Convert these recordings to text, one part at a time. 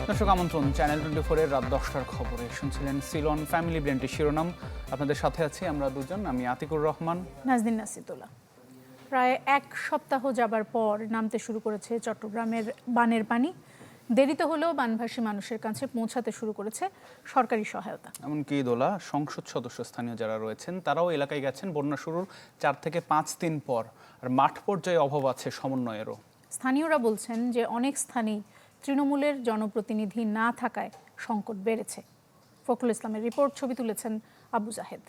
দর্শক আমন্ত্রণ চ্যানেল 24 এর রাত 10টার খবরে শুনছিলেন সিলন ফ্যামিলি ব্র্যান্ডের শিরোনাম। আপনাদের সাথে আছি আমরা দুজন, আমি আতিকুর রহমান, নাজদিন নাসিতুল্লাহ। প্রায় এক সপ্তাহ যাবার পর নামতে শুরু করেছে চট্টগ্রামের বানের পানি। দেরিতে হলেও বানভাসী মানুষের কাছে পৌঁছাতে শুরু করেছে সরকারি সহায়তা। এমনকি দোলা সংসদ সদস্য স্থানীয় যারা রয়েছেন তারাও এলাকায় গেছেন বন্যা শুরুর 4 থেকে 5 দিন পর। আর মাঠ পর্যায়ে অভাব আছে সমন্বয়েরও। স্থানীয়রা বলছেন যে অনেক স্থানেই তৃণমূলের জনপ্রতিনিধি না থাকায় সংকট বেড়েছে। ফখরুল ইসলামের রিপোর্ট, ছবি তুলেছেন আবু জাহেদ।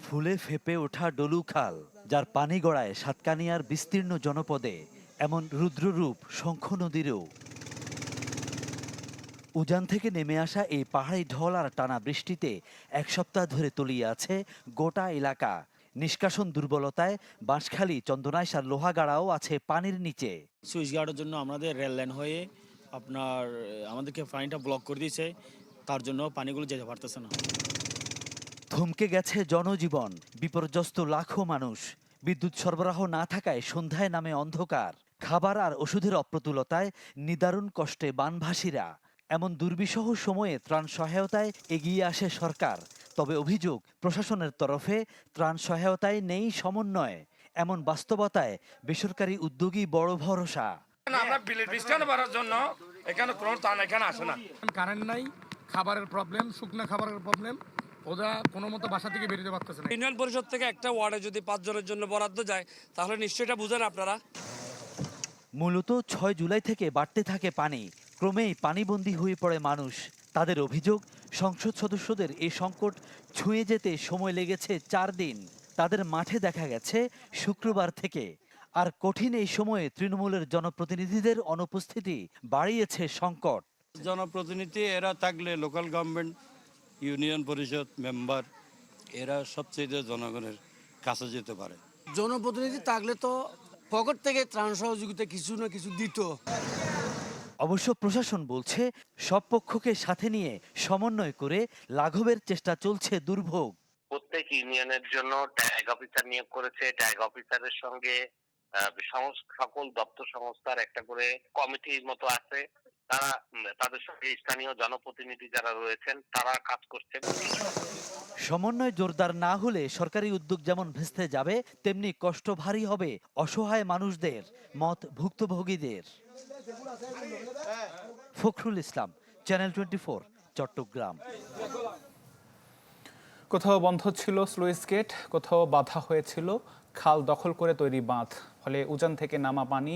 ফুলে ফেপে ওঠা ডলু খাল, যার পানি গড়ায় সাতকানিয়ার বিস্তীর্ণ জনপদে, এমন রুদ্ররূপ শঙ্খ নদীরও। উজান থেকে নেমে আসা এই পাহাড়ি ঢল আর টানা বৃষ্টিতে এক সপ্তাহ ধরে তলিয়ে আছে গোটা এলাকা। নিষ্কাশন দুর্বলতায় বাঁশখালী, চন্দনাইশ আর লোহাগাড়াও আছে পানির নিচে। সুইচ গার্ডের জন্য আমাদের রেল লাইন হয়ে আমাদেরকে পানিটা ব্লক করে দিয়েছে, তার জন্য পানিগুলো যেতে পারতেছে না। থমকে গেছে জনজীবন, বিপর্যস্ত লাখো মানুষ। বিদ্যুৎ সরবরাহ না থাকায় সন্ধ্যায় নামে অন্ধকার। খাবার আর ওষুধের অপ্রতুলতায় নিদারুণ কষ্টে বানভাসীরা। এমন দুর্বিষহ সময়ে ত্রাণ সহায়তায় এগিয়ে আসে সরকার। তবে অভিযোগ, প্রশাসনের তরফে ত্রাণ সহায়তায় নেই সমন্বয়। এমন বাস্তবতায় বেসরকারি উদ্যোগী বড় ভরসা। আমরা বিলের বৃষ্টি বাড়ার জন্য এখানে কোনো ত্রাণ এখানে আসে না। কারেন্ট নাই, খাবারের প্রবলেম, শুকনো খাবারের প্রবলেম, ওরা কোনো মতো বাসা থেকে বেরোতে পারতেছে না। ইউনিয়ন পরিষদ থেকে একটা ওয়ার্ডে যদি 5 জনের জন্য বরাদ্দ যায় তাহলে নিশ্চয়ই এটা বুঝেন আপনারা। মূলত 6 জুলাই থেকে বাড়তে থাকে পানি, ক্রমেই পানিবন্দী হয়ে পড়ে মানুষ। তাদের অভিযোগ, সংসদ সদস্যদের এই সংকট ছুঁয়ে যেতে সময় লেগেছে 4 দিন। তাদের মাঠে দেখা গেছে শুক্রবার থেকে। আর কঠিন এই সময়ে তৃণমূলের জনপ্রতিনিধিদের অনুপস্থিতি বাড়িয়েছে সংকট। জনপ্রতিনিধি এরা থাকলে লোকাল গভর্নমেন্ট, ইউনিয়ন পরিষদ মেম্বার, এরা সবচেয়ে জনগণের কাছে যেতে পারে। জনপ্রতিনিধি থাকলে তো পকেট থেকে ত্রাণ সহযোগিতা কিছু না কিছু দিত। অবশ্য প্রশাসন বলছে সব পক্ষকে সাথে নিয়ে সমন্বয় করে লাঘবের চেষ্টা চলছে দুর্ভোগ। প্রত্যেক ইউনিয়নের জন্য ট্যাগ অফিসার নিয়োগ করেছে। ট্যাগ অফিসারের সঙ্গে সকল দপ্তর সংস্থার একটা করে কমিটির মতো আছে। তারা তাদের সঙ্গে স্থানীয় জনপ্রতিনিধি যারা রয়েছেন তারা কাজ করছেন। সমন্বয় জোরদার না হলে সরকারি উদ্যোগ যেমন ভেস্তে যাবে, তেমনি কষ্ট ভারী হবে অসহায় মানুষদের, মত ভুক্তভোগীদের। ফখরুল ইসলাম, চ্যানেল 24, চট্টগ্রাম। কোথাও বন্ধ ছিল স্লুইস গেট, কোথাও বাধা হয়েছিল খাল দখল করে তৈরি বাঁধ। ফলে উজান থেকে নামা পানি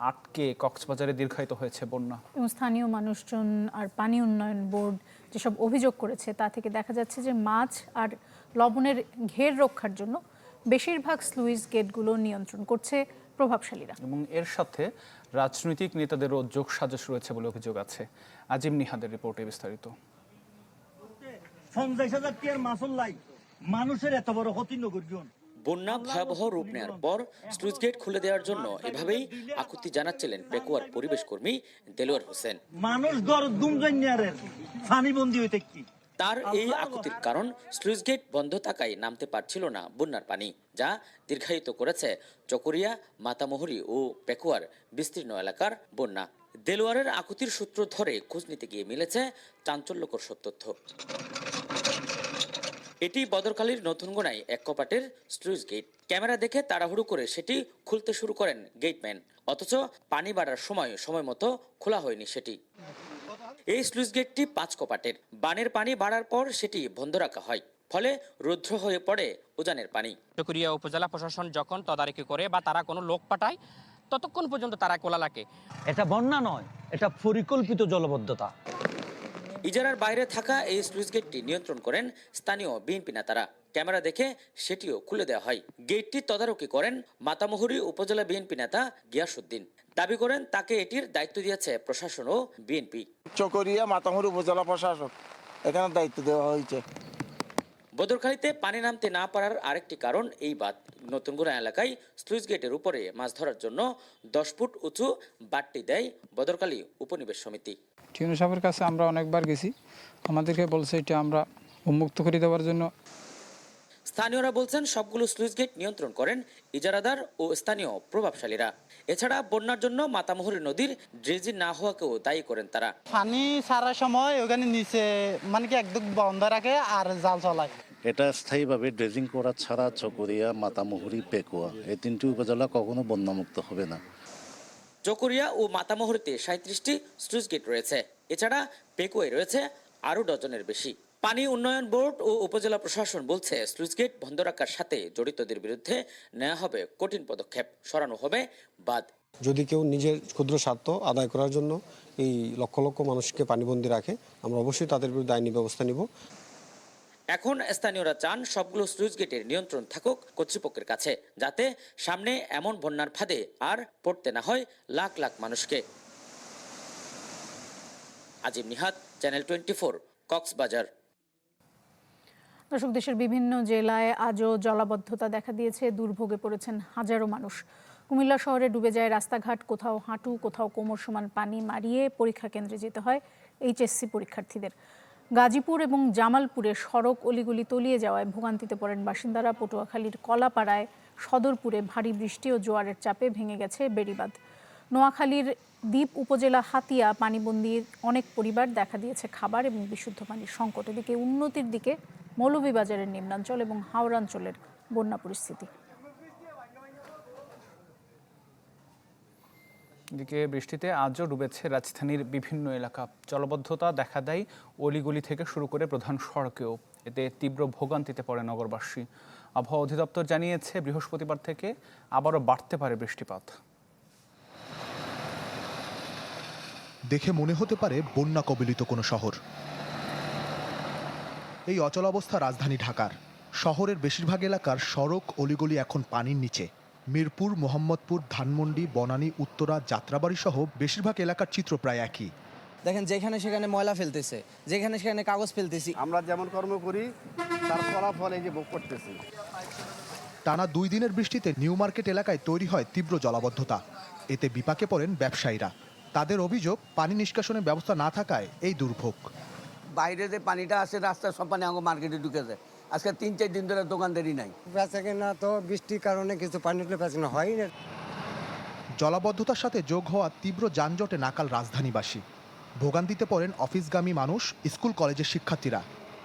আটকে কক্সবাজারে দীর্ঘায়িত হয়েছে বন্যা। এবং স্থানীয় মানুষজন আর পানি উন্নয়ন বোর্ড যেসব অভিযোগ করেছে তা থেকে দেখা যাচ্ছে যে মাছ আর লবণের ঘের রক্ষার জন্য বেশিরভাগ স্লুইস গেটগুলো নিয়ন্ত্রণ করছে প্রভাবশালীরা। এবং এর সাথে রাজনৈতিক নেতাদেরও যোগসাজশ রয়েছে বলে অভিযোগ আছে। আজিম নিহাদের রিপোর্টে বিস্তারিত। মানুষের এত বড় ক্ষতি নগরজন। বন্যা ভয়াবহ রূপ নেওয়ার পর স্লুইস গেট খুলে দেওয়ার জন্য এভাবেই আকুতি জানাচ্ছিলেন পেকুয়ার পরিবেশ কর্মী দেলোয়ার হোসেন। মানুষ পানিবন্দী হইতে কি তার এই আকুতির কারণ, স্লুইস গেট বন্ধ থাকায় নামতে পারছিল না বন্যার পানি, যা দীর্ঘায়িত করেছে চকরিয়া, মাতামুহুরী ও পেকুয়ার বিস্তীর্ণ এলাকার বন্যা। দেলোয়ারের আকুতির সূত্র ধরে খোঁজ নিতে গিয়ে মিলেছে চাঞ্চল্যকর সব তথ্য। এটি বদরখালীর নতুনগোনায় এক কপাটের স্লুইস গেট। ক্যামেরা দেখে তাড়াহুড়ো করে সেটি খুলতে শুরু করেন গেটম্যান, অথচ পানি বাড়ার সময় মতো খোলা হয়নি সেটি। এই স্লুইস গেটটি 5 কপাটের। বানের পানি বাড়ার পর সেটি বন্ধ রাখা হয়, ফলে রুদ্র হয়ে পড়ে উজানের পানি। চকরিয়া উপজেলা প্রশাসন যখন তদারকি করে বা তারা কোনো লোক পাঠায়, ততক্ষণ পর্যন্ত তারা কোলা লাগে। এটা বন্যা নয়, এটা পরিকল্পিত জলবদ্ধতা। ইজারার বাইরে থাকা এই স্লুইস গেটটি নিয়ন্ত্রণ করেন স্থানীয় বিএনপি নেতারা। ক্যামেরা দেখে সেটিও খুলে দেওয়া হয়। গেটটি তদারকি করেন মাতামুহুরী উপজেলা বিএনপি নেতা গিয়াসউদ্দিন। দাবি করেন তাকে এটির দায়িত্ব দিয়েছে প্রশাসন ও বিএনপি। চকরিয়া মাতামুহুরী উপজেলা প্রশাসক এখানে দায়িত্ব দেওয়া হয়েছে। বদরখালীতে পানি নামতে না পারার আরেকটি কারণ এই বাঁধ। নতুনগোনা এলাকায় স্লুইস গেটের উপরে মাছ ধরার জন্য 10 ফুট উঁচু বাঁধটি দেয় বদরখালী উপনিবেশ সমিতি। টিউনো সাহেবের কাছে আমরা অনেকবার গেছি, আমাদেরকে বলছে এটা আমরা উন্মুক্ত করে দেওয়ার জন্য। স্থানীয়রা বলছেন সবগুলো স্লুইস গেট নিয়ন্ত্রণ করেন ইজারাদার ও স্থানীয় প্রভাবশালীরা। এছাড়া বন্যার জন্য মাতামুহুরী নদীর ড্রেজিং না হওয়াকেও দায়ী করেন তারা। পানি ছাড়ার সময় ওখানে নিচে মানে কি একদম বন্ধ রাখে আর জাল চলায়। এটা স্থায়ীভাবে ড্রেজিং করা ছাড়া চকরিয়া, মাতামুহুরী, পেকুয়া এই 3টি উপজেলা কখনো বন্যামুক্ত হবে না। চকরিয়া ও মাতামুহুরীতে 37টি স্লুইস গেট রয়েছে। এছাড়া পেকুয়ায় রয়েছে আরও ডজনের বেশি। পানি উন্নয়ন বোর্ড ও উপজেলা প্রশাসন বলছে স্লুইস গেট বন্ধ রাখার সাথে জড়িতদের বিরুদ্ধে নেওয়া হবে কঠিন পদক্ষেপ, সরানো হবে বাঁধ। যদি কেউ নিজের ক্ষুদ্র স্বার্থ আদায় করার জন্য এই লক্ষ লক্ষ মানুষকে পানিবন্দী রাখে, আমরা অবশ্যই তাদের বিরুদ্ধে আইনি ব্যবস্থা নিব। এখন স্থানীয়রা চান সবগুলো স্লুইস গেটের নিয়ন্ত্রণ থাকুক কর্তৃপক্ষের কাছে, যাতে সামনে এমন বন্যার ফাঁদে আর পড়তে না হয় লাখ লাখ মানুষকে। আজিম নিহাত, চ্যানেল 24, কক্সবাজার। দর্শক, দেশের বিভিন্ন জেলায় আজও জলাবদ্ধতা দেখা দিয়েছে, দুর্ভোগে পড়েছেন হাজারো মানুষ। কুমিল্লা শহরে ডুবে যায় রাস্তাঘাট, কোথাও হাঁটু, কোথাও কোমর সমান পানি মারিয়ে পরীক্ষা কেন্দ্রে যেতে হয় এইচএসসি পরীক্ষার্থীদের। গাজীপুর এবং জামালপুরে সড়ক অলিগলি তলিয়ে যাওয়ায় ভোগান্তিতে পড়েন বাসিন্দারা। পটুয়াখালীর কলাপাড়ায়, সদরপুরে ভারী বৃষ্টি ও জোয়ারের চাপে ভেঙে গেছে বেড়িবাঁধ। নোয়াখালীর দ্বীপ উপজেলা হাতিয়া পানিবন্দির অনেক পরিবার, দেখা দিয়েছে খাবার এবং বিশুদ্ধ পানির সংকট। এদিকে উন্নতির দিকে মৌলভীবাজারের নিম্নাঞ্চল এবং হাওড়াঞ্চলের বন্যা পরিস্থিতি। এদিকে বৃষ্টিতে আজও ডুবেছে রাজধানীর বিভিন্ন এলাকা। জলবদ্ধতা দেখা দেয় অলিগলি থেকে শুরু করে প্রধান সড়কেও। এতে তীব্র ভোগান্তিতে পড়ে নগরবাসী। আবহাওয়া অধিদপ্তর জানিয়েছে বৃহস্পতিবার থেকে আবারও বাড়তে পারে বৃষ্টিপাত। দেখে মনে হতে পারে বন্যা কবলিত কোনো শহর। এই অচলাবস্থা রাজধানী ঢাকার। শহরের বেশিরভাগ এলাকার সড়ক অলিগলি এখন পানির নিচে। মিরপুর, মোহাম্মদপুর, ধানমন্ডি, বনানী, উত্তরা, যাত্রাবাড়ি সহ বেশিরভাগ এলাকার চিত্র প্রায় একই। দেখেন যেখানে সেখানে ময়লা ফেলতেছে, যেখানে সেখানে কাগজ ফেলতেছি। আমরা যেমন কর্ম করি তার ফলাফল এই যে ভোগ করতেছি। টানা 2 দিনের বৃষ্টিতে নিউ মার্কেট এলাকায় তৈরি হয় তীব্র জলাবদ্ধতা। এতে বিপাকে পড়েন ব্যবসায়ীরা। তাদের অভিযোগ, পানি নিষ্কাশনের ব্যবস্থা না থাকায় এই দুর্ভোগ। বাইরে যে পানিটা আসে রাস্তায় সব পানি আমাকে মার্কেটে ঢুকেছে। আজকে 3-4 দিন ধরে দোকানদারি নাই। বেচা কেনা তো বৃষ্টির কারণে কিছু পানি উঠলে বেচা কেনা হয় না। জলাবদ্ধতার সাথে যোগ হওয়া তীব্র যানজটে নাকাল রাজধানীবাসী। ভোগান্তিতে পড়েন অফিসগামী মানুষ, স্কুল কলেজের শিক্ষার্থীরা।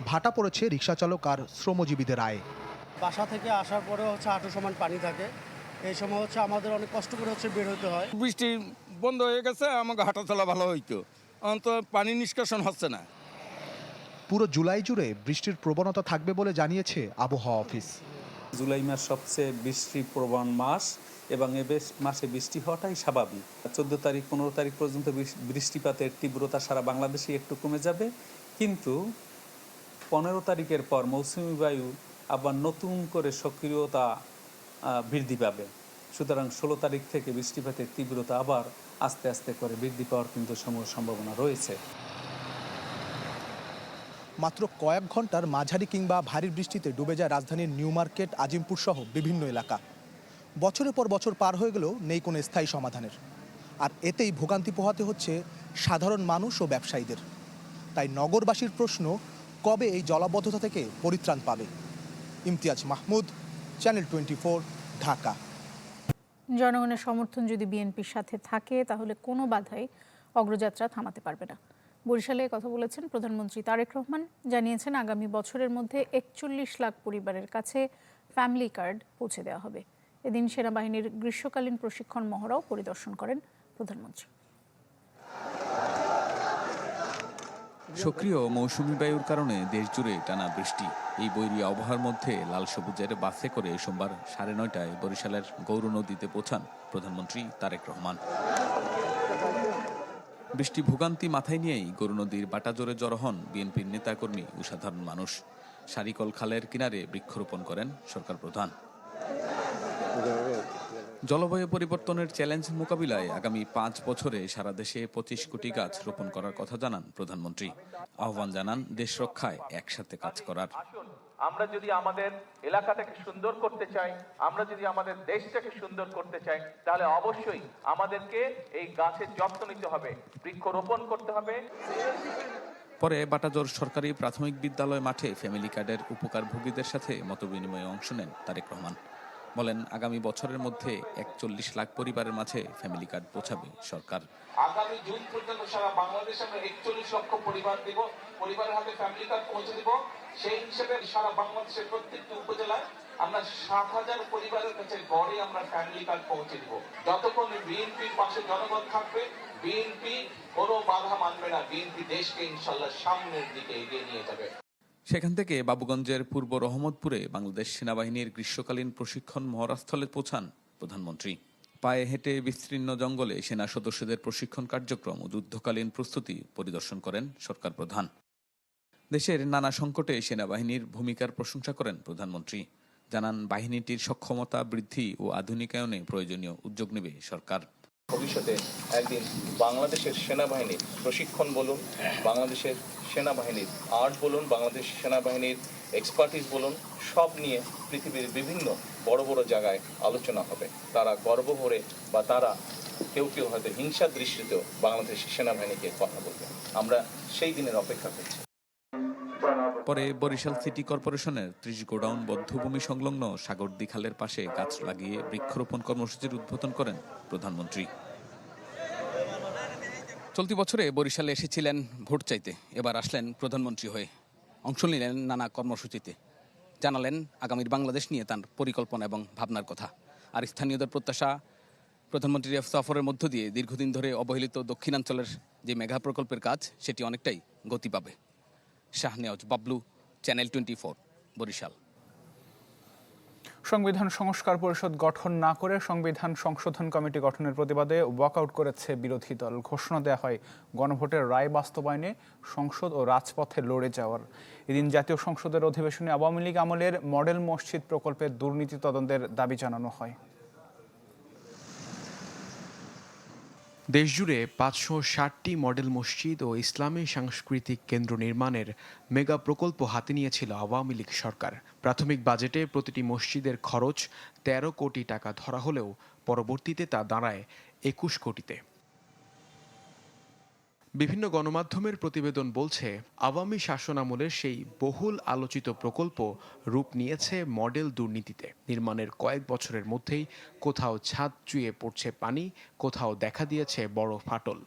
ভাটা পড়েছে রিকশা চালক আর শ্রমজীবীদের আয়ে। বাসা থেকে আসার পরে হাঁটু সমান পানি থাকে। এই সময় আমাদের অনেক কষ্ট করে বের হতে হয়। বৃষ্টি বন্ধ হয়ে গেছে, আমাকে হাঁটা চলা ভালো হইতো, অন্তত পানি নিষ্কাশন হচ্ছে না। পুরো জুলাই জুড়ে বৃষ্টির প্রবণতা থাকবে বলে জানিয়েছে আবহাওয়া অফিস। জুলাই মাস সবচেয়ে বৃষ্টিপ্রবণ মাস এবং এ মাসে বৃষ্টি হওয়াটাই স্বাভাবিক। 14 তারিখ 15 তারিখ পর্যন্ত বৃষ্টিপাতের তীব্রতা সারা বাংলাদেশে একটু কমে যাবে, কিন্তু 15 তারিখের পর মৌসুমী বায়ু আবার নতুন করে সক্রিয়তা বৃদ্ধি পাবে। সুতরাং 16 তারিখ থেকে বৃষ্টিপাতের তীব্রতা আবার আস্তে আস্তে করে বৃদ্ধি পাওয়ার কিন্তু সম্ভাবনা রয়েছে। মাত্র কয়েক ঘন্টার মাঝারি কিংবা ভারী বৃষ্টিতে ডুবে যায় রাজধানীর নিউ মার্কেট, আজিমপুর সহ বিভিন্ন এলাকা। বছরের পর বছর পার হয়ে গেলেও নেই কোনো স্থায়ী সমাধানের। আর এতেই ভোগান্তি পোহাতে হচ্ছে সাধারণ মানুষ ও ব্যবসায়ীদের। তাই নগরবাসীর প্রশ্ন, কবে এই জলাবদ্ধতা থেকে পরিত্রাণ পাবে? ইমতিয়াজ মাহমুদ, চ্যানেল 24, ঢাকা। জনগণের সমর্থন যদি বিএনপির সাথে থাকে তাহলে কোনো বাধাই অগ্রযাত্রা থামাতে পারবে না। বরিশালে কথা বলেছেন প্রধানমন্ত্রী তারেক রহমান। জানিয়েছেন আগামী বছরের মধ্যে 41 লাখ পরিবারের কাছে ফ্যামিলি কার্ড পৌঁছে দেওয়া হবে। এদিন সেনাবাহিনীর গ্রীষ্মকালীন প্রশিক্ষণ মহড়াও পরিদর্শন করেন প্রধানমন্ত্রী। সক্রিয় মৌসুমী বায়ুর কারণে দেশজুড়ে টানা বৃষ্টি। এই বৈরী আবহাওয়ার মধ্যে লাল সবুজের বাসে করে সোমবার 9:30টায় বরিশালের গৌর নদীতে পৌঁছান প্রধানমন্ত্রী তারেক রহমান। বৃষ্টি ভোগান্তি মাথায় নিয়েই গৌর নদীর বাটাজোরে জড়ো হন বিএনপির নেতাকর্মী ও সাধারণ মানুষ। সারিকল খালের কিনারে বৃক্ষরোপণ করেন সরকার প্রধান। জলবায়ু পরিবর্তনের চ্যালেঞ্জ মোকাবিলায় আগামী 5 বছরে সারা দেশে 25 কোটি গাছ রোপণ করার কথা জানান প্রধানমন্ত্রী। আহ্বান জানান দেশ রক্ষায় একসাথে কাজ করার। আমরা যদি আমাদের এলাকাটাকে সুন্দর করতে চাই, আমরা যদি আমাদের দেশটাকে সুন্দর করতে চাই, তাহলে অবশ্যই আমাদেরকে এই গাছের যত্ন নিতে হবে, বৃক্ষরোপণ করতে হবে। পরে বাটাজোর সরকারি প্রাথমিক বিদ্যালয় মাঠে ফ্যামিলি কার্ডের উপকারভোগীদের সাথে মতবিনিময়ে অংশ নেন তারেক রহমান। বলেন, আগামী বছরের মধ্যে 41 লাখ পরিবারের মাঝে ফ্যামিলি কার্ড পৌঁছাবে সরকার। আগামী জুন পর্যন্ত সারা বাংলাদেশে আমরা 41 লক্ষ পরিবার দিব, পরিবারের হাতে ফ্যামিলি কার্ড পৌঁছে দিব। সেই হিসেবে সারা বাংলাদেশের প্রত্যেকটি উপজেলায় আমরা 7,000 পরিবারের কাছে গড়ে আমরা ফ্যামিলি কার্ড পৌঁছে দিব। যতক্ষণ বিএনপির পাশে জনগণ থাকবে, বিএনপি কোনো বাধা মানবে না। বিএনপি দেশকে ইনশাল্লাহ সামনের দিকে এগিয়ে নিয়ে যাবে। সেখান থেকে বাবুগঞ্জের পূর্ব রহমতপুরে বাংলাদেশ সেনাবাহিনীর গ্রীষ্মকালীন প্রশিক্ষণ মহড়াস্থলে পৌঁছান প্রধানমন্ত্রী। পায়ে হেঁটে বিস্তীর্ণ জঙ্গলে সেনা সদস্যদের প্রশিক্ষণ কার্যক্রম ও যুদ্ধকালীন প্রস্তুতি পরিদর্শন করেন সরকার প্রধান। দেশের নানা সংকটে সেনাবাহিনীর ভূমিকার প্রশংসা করেন প্রধানমন্ত্রী। জানান, বাহিনীটির সক্ষমতা বৃদ্ধি ও আধুনিকায়নে প্রয়োজনীয় উদ্যোগ নেবে সরকার। ভবিষ্যতে একদিন বাংলাদেশের সেনাবাহিনীর প্রশিক্ষণ বলুন, বাংলাদেশের সেনাবাহিনীর আর্ট বলুন, বাংলাদেশ সেনাবাহিনীর এক্সপার্টিস বলুন, সব নিয়ে পৃথিবীর বিভিন্ন বড় বড় জায়গায় আলোচনা হবে। তারা গর্ব ভরে বা তারা কেউ কেউ হয়তো হিংসার দৃষ্টিতেও বাংলাদেশ সেনাবাহিনীকে কথা বলবে। আমরা সেই দিনের অপেক্ষা করছি। পরে বরিশাল সিটি কর্পোরেশনের 30 গোডাউন বধ্যভূমি সংলগ্ন সাগরদী খালের পাশে গাছ লাগিয়ে বৃক্ষরোপণ কর্মসূচির উদ্বোধন করেন প্রধানমন্ত্রী। চলতি বছরে বরিশালে এসেছিলেন ভোট চাইতে, এবার আসলেন প্রধানমন্ত্রী হয়ে। অংশ নিলেন নানা কর্মসূচিতে, জানালেন আগামীর বাংলাদেশ নিয়ে তার পরিকল্পনা এবং ভাবনার কথা। আর স্থানীয়দের প্রত্যাশা, প্রধানমন্ত্রীর সফরের মধ্য দিয়ে দীর্ঘদিন ধরে অবহেলিত দক্ষিণাঞ্চলের যে মেগা প্রকল্পের কাজ সেটি অনেকটাই গতি পাবে। শাহনেওয়াজ বাবলু, চ্যানেল 24, বরিশাল। সংবিধান সংস্কার পরিষদ গঠন না করে সংবিধান সংশোধন কমিটি গঠনের প্রতিবাদে ওয়াকআউট করেছে বিরোধী দল। ঘোষণা দেওয়া হয় গণভোটের রায় বাস্তবায়নে সংসদ ও রাজপথে লড়ে যাওয়ার। এদিন জাতীয় সংসদের অধিবেশনে আওয়ামী লীগ আমলের মডেল মসজিদ প্রকল্পের দুর্নীতি তদন্তের দাবি জানানো হয়। দেশজুড়ে 560টি মডেল মসজিদ ও ইসলামী সাংস্কৃতিক কেন্দ্র নির্মাণের মেগা প্রকল্প হাতে নিয়েছিল আওয়ামী লীগ সরকার। প্রাথমিক বাজেটে প্রতিটি মসজিদের খরচ 13 কোটি টাকা ধরা হলেও পরবর্তীতে তা দাঁড়ায় 21 কোটিতে। বিভিন্ন গণমাধ্যমের প্রতিবেদন বলছে, আওয়ামী শাসনামলের সেই বহুল আলোচিত প্রকল্প রূপ নিয়েছে মডেল দুর্নীতিতে। নির্মাণের কয়েক বছরের মধ্যেই কোথাও ছাদ চুইয়ে পড়ছে পানি, কোথাও দেখা দিয়েছে বড় ফাটল।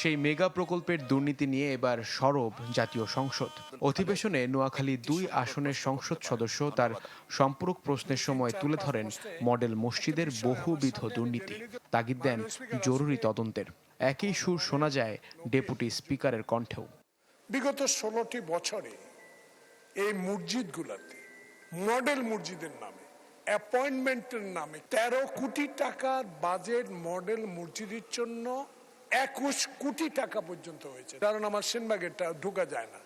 সেই মেগা প্রকল্পের দুর্নীতি নিয়ে এবার সরব জাতীয় সংসদ। অধিবেশনে নোয়াখালী 2 আসনের সংসদ সদস্য তার সম্পূরক প্রশ্নের সময় তুলে ধরেন মডেল মসজিদের বহুবিধ দুর্নীতি, তাগিদ দেন জরুরি তদন্তের। একই সুর শোনা যায় ডেপুটি স্পিকারের কণ্ঠেও। বিগত 16টি বছরে এই মসজিদগুলোতে মডেল মসজিদের নামে, অ্যাপয়েন্টমেন্টের নামে 13 কোটি টাকার বাজেট মডেল মসজিদের জন্য 21 কোটি টাকা পর্যন্ত হয়েছে। কারণ আমার সেনবাগেরটা ঢোকা যায় না,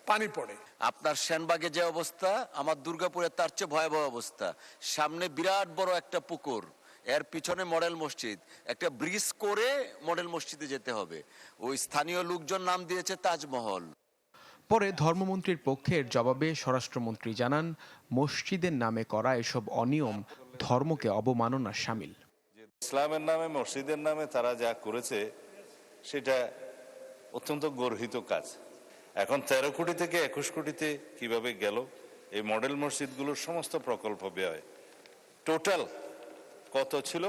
পানি পড়ে। আপনার সেনবাগে যে অবস্থা, আমার দুর্গাপুরে তার চেয়ে ভয়াবহ অবস্থা। সামনে বিরাট বড় একটা পুকুর, এর পিছনে মডেল মসজিদ, একটা ব্রিজ করে মডেল মসজিদে যেতে হবে। ওই স্থানীয় লোকজন নাম দিয়েছে তাজমহল। পরে ধর্মমন্ত্রীর পক্ষের জবাবে স্বরাষ্ট্রমন্ত্রী জানান, মসজিদের নামে করা এসব অনিয়ম ধর্মকে অবমাননার শামিল। ইসলামের নামে, মসজিদের নামে তারা যা করেছে সেটা অত্যন্ত গর্হিত কাজ। এখন 13 কোটি থেকে 21 কোটিতে কিভাবে গেল? এই মডেল মসজিদগুলোর সমস্ত প্রকল্প ব্যয় টোটাল কত ছিল,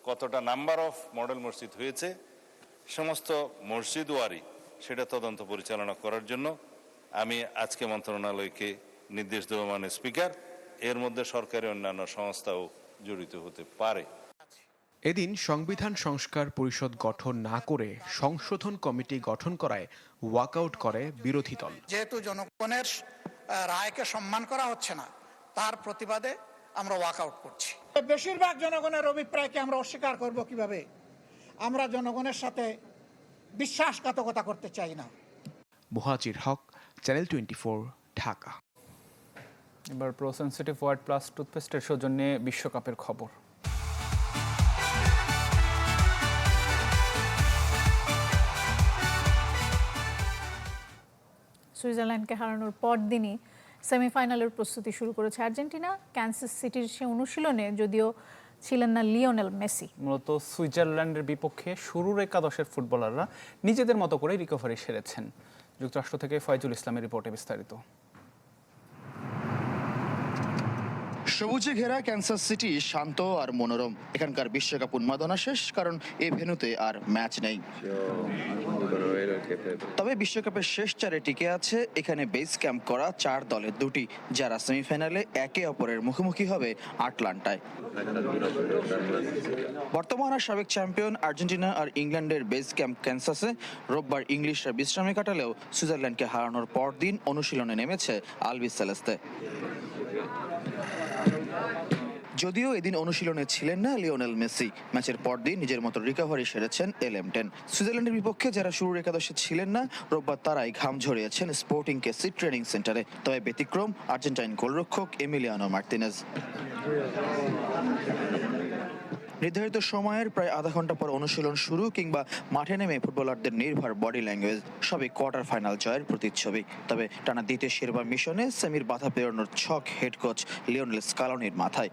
কতটা নাম্বার অফ মডেল মসজিদ হয়েছে, সমস্ত মসজিদ ওয়ারি সেটা তদন্ত পরিচালনা করার জন্য আমি আজকে মন্ত্রণালয়কে নির্দেশ দেব, মাননীয় স্পিকার। এর মধ্যে সরকারি অন্যান্য সংস্থাও জড়িত হতে পারে। এদিন সংবিধান সংস্কার পরিষদ গঠন না করে সংশোধন কমিটি গঠন করায় ওয়াকআউট করে বিরোধী দল। যেহেতু জনগণের রায়কে সম্মান করা হচ্ছে না, তার প্রতিবাদে আমরা ওয়াকআউট করছি। বেশিরভাগ জনগণের অভিপ্রায়কে আমরা অস্বীকার করব কিভাবে? আমরা জনগণের সাথে বিশ্বাসঘাতকতা করতে চাই না। মুহাজির হক, চ্যানেল 24, ঢাকা। এবার প্রো সেনসিটিভ ওয়ার্ড প্লাস টুথপেস্টের সৌজন্যে বিশ্বকাপের খবর। সুইজারল্যান্ডকে হারানোর পরদিনই সেমিফাইনালের প্রস্তুতি শুরু করেছে আর্জেন্টিনা। ক্যানসাস সিটির সে অনুশীলনে যদিও ছিলেন না লিওনেল মেসি। মূলত সুইজারল্যান্ডের বিপক্ষে শুরুর একাদশের ফুটবলাররা নিজেদের মতো করে রিকভারি সেরেছেন। যুক্তরাষ্ট্র থেকে ফয়জুল ইসলামের রিপোর্টে বিস্তারিত। সবুজে ঘেরা ক্যানসাস সিটি শান্ত আর মনোরম। এখানকার বিশ্বকাপ উন্মাদনা শেষ, কারণ এই ভেন্যুতে আর ম্যাচ নেই। তবে বিশ্বকাপের শেষ চারে টিকে আছে এখানে বেস ক্যাম্প করা 4 দলের দুটি, যারা সেমিফাইনালে একে অপরের মুখোমুখি হবে আটলান্টায়। বর্তমান আর সাবেক চ্যাম্পিয়ন আর্জেন্টিনা আর ইংল্যান্ডের বেস ক্যাম্প ক্যানসাসে। রোববার ইংলিশরা বিশ্রামে কাটালেও সুইজারল্যান্ডকে হারানোর পর দিন অনুশীলনে নেমেছে আলবি সেলেস্তে। যদিও এদিন অনুশীলনে ছিলেন না লিওনেল মেসি, ম্যাচের পর দিন নিজের মতো রিকভারি সেরেছেন এলএম10। সুইজারল্যান্ডের বিপক্ষে যারা শুরুর একাদশে ছিলেন না, রোববার তারাই ঘাম ঝরিয়েছেন স্পোর্টিং কেসি ট্রেনিং সেন্টারে। তবে ব্যতিক্রম আর্জেন্টাইন গোলরক্ষক এমিলিয়ানো মার্তিনেজ। নির্ধারিত সময়ের প্রায় আধা ঘন্টা পর অনুশীলন শুরু কিংবা মাঠে নেমে ফুটবলারদের নির্ভর বডি ল্যাঙ্গুয়েজ সবই কোয়ার্টার ফাইনাল জয়ের প্রতিচ্ছবি। তবে টানা দ্বিতীয় শিরোপা মিশনে সেমির বাধা পেরোনোর ছক হেড কোচ লিওনেল স্কালোনির মাথায়।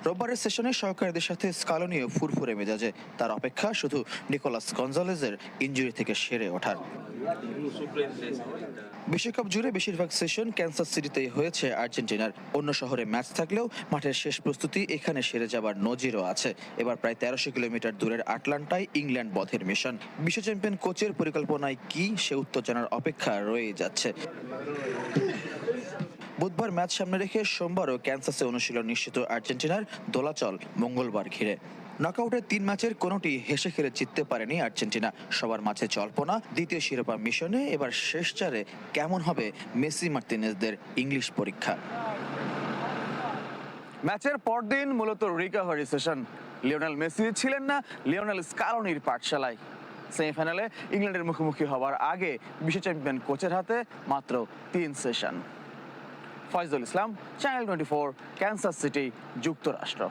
রোববারের সেশনে সহকারীদের সাথে স্কালোনিও ফুরফুরে মেজাজে। তার অপেক্ষা শুধু নিকোলাস গঞ্জালেজের ইনজুরি থেকে সেরে ওঠার। বিশ্বকাপ জুড়ে বেশিরভাগ সেশন ক্যানসাস সিটিতেই হয়েছে আর্জেন্টিনার। অন্য শহরে ম্যাচ থাকলেও মাঠের শেষ প্রস্তুতি এখানে সেরে যাবার নজিরও আছে। এবার প্রায় 1300 কিলোমিটার দূরের আটলান্টায় ইংল্যান্ড বধের মিশন। বিশ্ব চ্যাম্পিয়ন কোচের পরিকল্পনায় কি, সে উত্তর জানার অপেক্ষা রয়ে যাচ্ছে। বুধবার ম্যাচ সামনে রেখে সোমবারও ক্যানসাসে অনুশীলন নিশ্চিত আর্জেন্টিনার, দোলাচল মঙ্গলবার ঘিরে। নকআউটের 3 ম্যাচের কোনোটি হেসে খেলে জিততে পারেনি আর্জেন্টিনা। সবার মাঝে জল্পনা দ্বিতীয় শিরোপা মিশনে এবার শেষ চারে কেমন হবে মেসি মার্তিনেজদের ইংলিশ পরীক্ষা। ম্যাচের পরদিন মূলত রিকভারি সেশন। লিওনেল মেসি ছিলেন না লিওনেল স্কালোনির পাঠশালায়। সেমিফাইনালে ইংল্যান্ডের মুখোমুখি হওয়ার আগে বিশ্ব চ্যাম্পিয়ন কোচের হাতে মাত্র 3 সেশন। ফয়জুল ইসলাম, চ্যানেল 24, ক্যানসাস সিটি, যুক্তরাষ্ট্র।